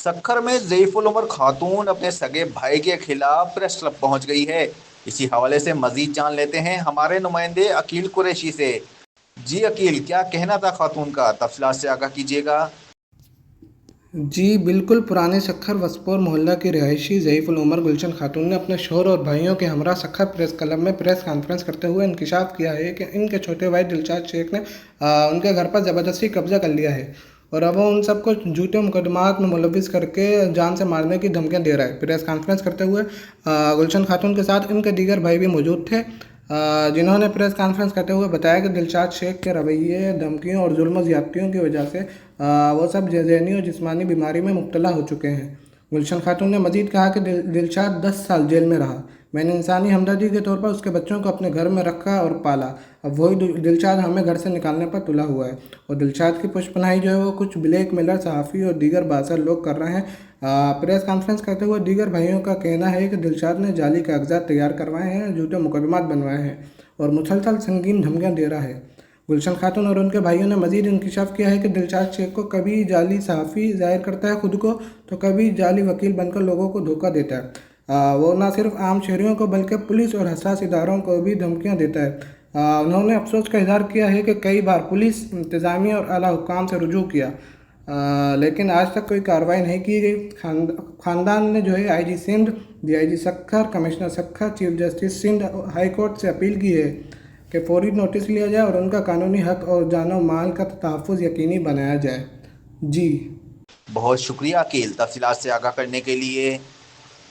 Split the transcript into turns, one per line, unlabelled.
سکھر میں ضعیف العمر خاتون اپنے سگے بھائی کے خلاف پریس کلب پہنچ گئی ہے۔ اسی حوالے سے مزید جان لیتے ہیں ہمارے نمائندے عقیل قریشی سے۔ جی عقیل، کیا کہنا تھا خاتون کا؟ تفصیلات سے آگاہ کیجیے گا۔
جی بالکل، پرانے سکھر وسپور محلہ کی رہائشی ضعیف العمر گلشن خاتون نے اپنے شوہر اور بھائیوں کے ہمراہ سکھر پریس کلب میں پریس کانفرنس کرتے ہوئے انکشاف کیا ہے کہ ان کے چھوٹے بھائی دلشاد شیخ نے ان کے گھر پر زبردستی قبضہ کر لیا ہے اور اب وہ ان سب کو جھوٹے مقدمات میں ملوث کر کے جان سے مارنے کی دھمکیاں دے رہا ہے۔ پریس کانفرنس کرتے ہوئے گلشن خاتون کے ساتھ ان کے دیگر بھائی بھی موجود تھے، جنہوں نے پریس کانفرنس کرتے ہوئے بتایا کہ دلشاد شیخ کے رویے، دھمکیوں اور ظلم و زیادتیوں کی وجہ سے وہ سب ذہنی اور جسمانی بیماری میں مبتلا ہو چکے ہیں۔ گلشن خاتون نے مزید کہا کہ دلشاد 10 سال جیل میں رہا، میں نے انسانی ہمدردی کے طور پر اس کے بچوں کو اپنے گھر میں رکھا اور پالا، اب وہی دلشاد ہمیں گھر سے نکالنے پر تلا ہوا ہے اور دلشاد کی پشت پناہی جو ہے وہ کچھ بلیک میلر صحافی اور دیگر بااثر لوگ کر رہے ہیں۔ پریس کانفرنس کرتے ہوئے دیگر بھائیوں کا کہنا ہے کہ دلشاد نے جعلی کاغذات تیار کروائے ہیں، جھوٹے مقدمات بنوائے ہیں اور مسلسل سنگین دھمکیاں دے رہا ہے۔ گلشن خاتون اور ان کے بھائیوں نے مزید انکشاف کیا ہے کہ دلشاد شیخ کو کبھی جعلی صحافی ظاہر کرتا ہے خود کو، تو کبھی جعلی وکیل بن کر لوگوں کو دھوکہ دیتا ہے۔ وہ نہ صرف عام شہریوں کو بلکہ پولیس اور حساس اداروں کو بھی دھمکیاں دیتا ہے۔ انہوں نے افسوس کا اظہار کیا ہے کہ کئی بار پولیس، انتظامیہ اور اعلیٰ حکام سے رجوع کیا، لیکن آج تک کوئی کارروائی نہیں کی گئی۔ خاندان نے جو ہے I G Sindh, D I G Sukkur, commissioner Sukkur, chief justice Sindh high court سے اپیل کی ہے کہ فوری نوٹس لیا جائے اور ان کا قانونی حق اور جان و مال کا تحفظ یقینی بنایا جائے۔ جی
بہت شکریہ عقیل، تفصیلات سے آگاہ کرنے کے لیے۔